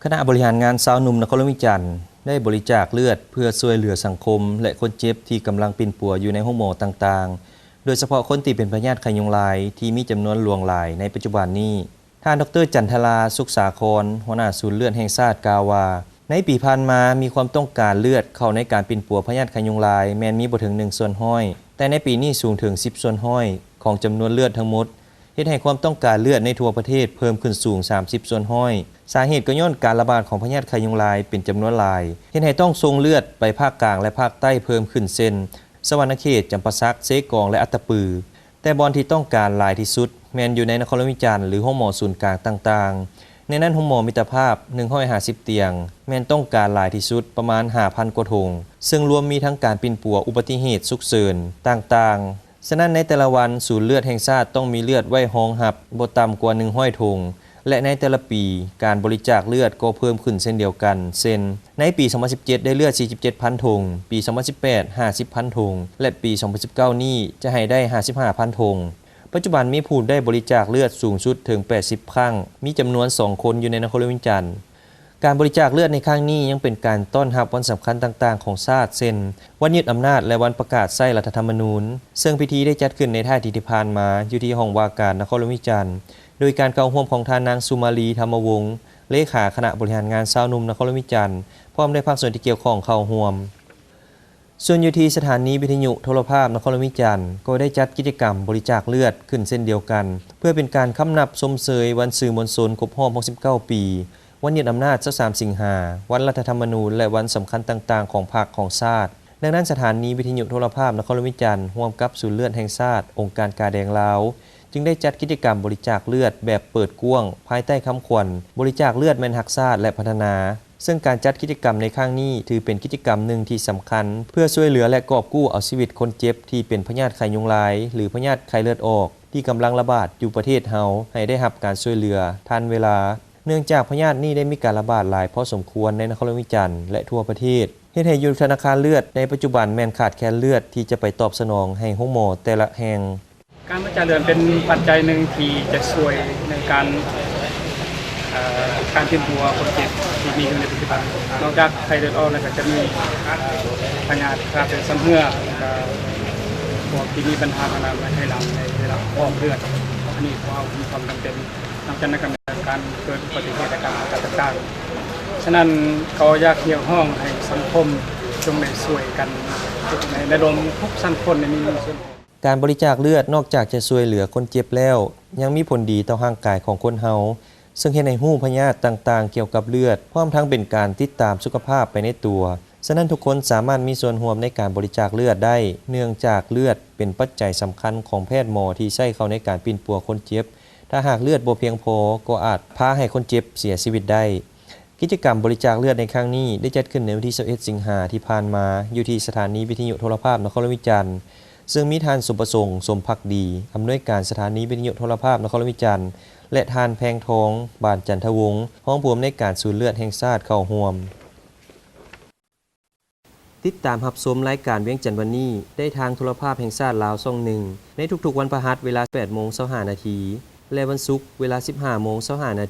คณะบริหารงานสาวหนุ่มนครวิจันทร์ได้บริจาคเลือดเพื่อช่วยเหลือสังคมและคนเจ็บที่กำลังปิ่นปัวอยู่ในห้องหมอต่างๆ โดยเฉพาะคนที่เป็นพยาธิไข้ยุงลายที่มีจำนวนหลวงหลายในปัจจุบันนี้ท่านดร.จันทราสุขสาครหัวหน้าศูนย์เลือดแห่งชาติกล่าวว่าในปีผ่านมามีความต้องการเลือดเข้าในการปิ่นปัวพยาธิไข้ยุงลายแม้นมีบ่ถึง1 ส่วนห้อยแต่ในปีนี้สูงถึง10 ส่วนห้อยของจำนวนเลือดทั้งหมดเฮ็ดให้ความต้องการเลือดในทั่วประเทศเพิ่มขึ้นสูง30 ส่วนห้อยสาเหตุก็ย้อนการระบาดของพยาธิไข้ยุงลายเป็นจำนวนหลายเฮ็ดให้ต้องส่งเลือดไปภาคกลางและภาคใต้เพิ่มขึ้นเช่นสวรรณเขตจำปาสักเสกองและอัตตปือแต่บอนที่ต้องการหลายที่สุดแม้นอยู่ในนครวิจันทร์หรือห้องหมอศูนย์กลางต่างๆในนั้นห้องหมอมิตรภาพ150เตียงแม้นต้องการหลายที่สุดประมาณ 5,000 กว่าถงซึ่งรวมมีทั้งการปิ่นปัวอุบัติเหตุฉุกเฉินต่างๆฉะนั้นในแต่ละวันศูนย์เลือดแห่งชาติต้องมีเลือดไว้รองรับบ่ต่ำกว่า100 ถงและในแต่ละปีการบริจาคเลือดก็เพิ่มขึ้นเช่นเดียวกันเช่นในปี 2017 ได้เลือด 47,000 ถงปี 2018 50,000 ถงและปี 2019 นี้จะให้ได้ 55,000 ถงปัจจุบันมีผู้ได้บริจาคเลือดสูงสุดถึง80 ครั้งมีจำนวน2 คนอยู่ในนครวิจันทร์การบริจาคเลือดในครั้งนี้ยังเป็นการต้อนรับวันสำคัญต่างๆของชาติเช่นวันยึดอำนาจและวันประกาศใช้รัฐธรรมนูญซึ่งพิธีได้จัดขึ้นในท่าทีที่ผ่านมาอยู่ที่ห้องว่าการนครวิจันทร์โดยการเข้าร่วมของท่านนางสุมาลีธรรมวงศ์เลขาคณะบริหารงานสาวหนุ่มนครวิจันทร์พร้อมได้ภาคส่วนที่เกี่ยวข้องเข้าร่วมส่วนอยู่ที่สถานีวิทยุโทรภาพนครวิจันทร์ก็ได้จัดกิจกรรมบริจาคเลือดขึ้นเช่นเดียวกันเพื่อเป็นการค้ำนับชมเชยวันสื่อมวลชนครบรอบ69 ปีวันยึดอำนาจ23 สิงหาวันรัฐธรรมนูญและวันสำคัญต่างๆของพรรคของชาติดังนั้นสถานีวิทยุโทรภาพนครวิจันทร์ร่วมกับศูนย์เลือดแห่งชาติองค์การกาแดงลาวจึงได้จัดกิจกรรมบริจาคเลือดแบบเปิดกว้างภายใต้คำขวัญบริจาคเลือดแม่นรักชาติและพัฒนาซึ่งการจัดกิจกรรมในครั้งนี้ถือเป็นกิจกรรมหนึ่งที่สำคัญเพื่อช่วยเหลือและกอบกู้เอาชีวิตคนเจ็บที่เป็นพยาธิไข้ยุงลายหรือพยาธิไข้เลือดออกที่กำลังระบาดอยู่ประเทศเฮาให้ได้รับการช่วยเหลือทันเวลาเนื่องจากพยาธินี้ได้มีการระบาดหลายพอสมควรในนครวิจันทร์และทั่วประเทศเฮ็ดให้อยู่ธนาคารเลือดในปัจจุบันแม่นขาดแคลนเลือดที่จะไปตอบสนองให้โรงหมอแต่ละแห่งการบริจาคเลือดเป็นปัจจัยหนึ่งที่จะช่วยในการปิ่นปัวคนเจ็บที่มีอยู่ในปัจจุบันนอกจากไข้เลือดออกแล้วก็จะมีพยาธิครับเป็นซ้ำเหือกพวกที่มีปัญหาทางด้านไขลังในเวลาออกเลือดอันนี้เรามีความจำเป็นนอกจากนั้นก็มีการเกิดอุบัติเหตุต่างๆฉะนั้นเขาอยากเกี่ยวข้องให้สังคมจงได้ช่วยกันในระดมทุกสังคมในมีส่วนการบริจาคเลือดนอกจากจะช่วยเหลือคนเจ็บแล้วยังมีผลดีต่อร่างกายของคนเฮาซึ่งเฮ็ดให้ฮู้พยาธิต่างๆเกี่ยวกับเลือดพร้อมทั้งเป็นการติดตามสุขภาพไปในตัวฉะนั้นทุกคนสามารถมีส่วนร่วมในการบริจาคเลือดได้เนื่องจากเลือดเป็นปัจจัยสำคัญของแพทย์หมอที่ใช้เข้าในการปิ่นปัวคนเจ็บถ้าหากเลือดบ่เพียงพอก็อาจพาให้คนเจ็บเสียชีวิตได้กิจกรรมบริจาคเลือดในครั้งนี้ได้จัดขึ้นในวันที่21 สิงหาคมที่ผ่านมาอยู่ที่สถานีวิทยุโทรภาพนครวิจันทร์ซึ่งมีท่านสุประสงค์สมภักดีอำนวยการสถานีวิทยุโทรภาพนครวิจันทร์และท่านแพงทองบ้านจันทวงศ์ห้องผู้อำนวยการศูนย์เลือดแห่งชาติเข้าร่วมติดตามรับชมรายการเวียงจันทร์วันนี้ได้ทางโทรภาพแห่งชาติลาวช่อง1ในทุกๆวันพฤหัสเวลา 8:25 น.และวันศุกร์เวลา 15:25 น.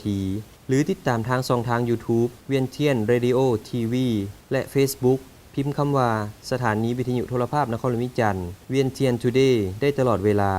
หรือติดตามทางช่องทาง YouTube เวียงเทียนเรดิโอทีวีและ Facebook พิมพ์คำว่าสถานีวิทยุโทรภาพนครวิจันทร์เวียงเทียน Today ได้ตลอดเวลา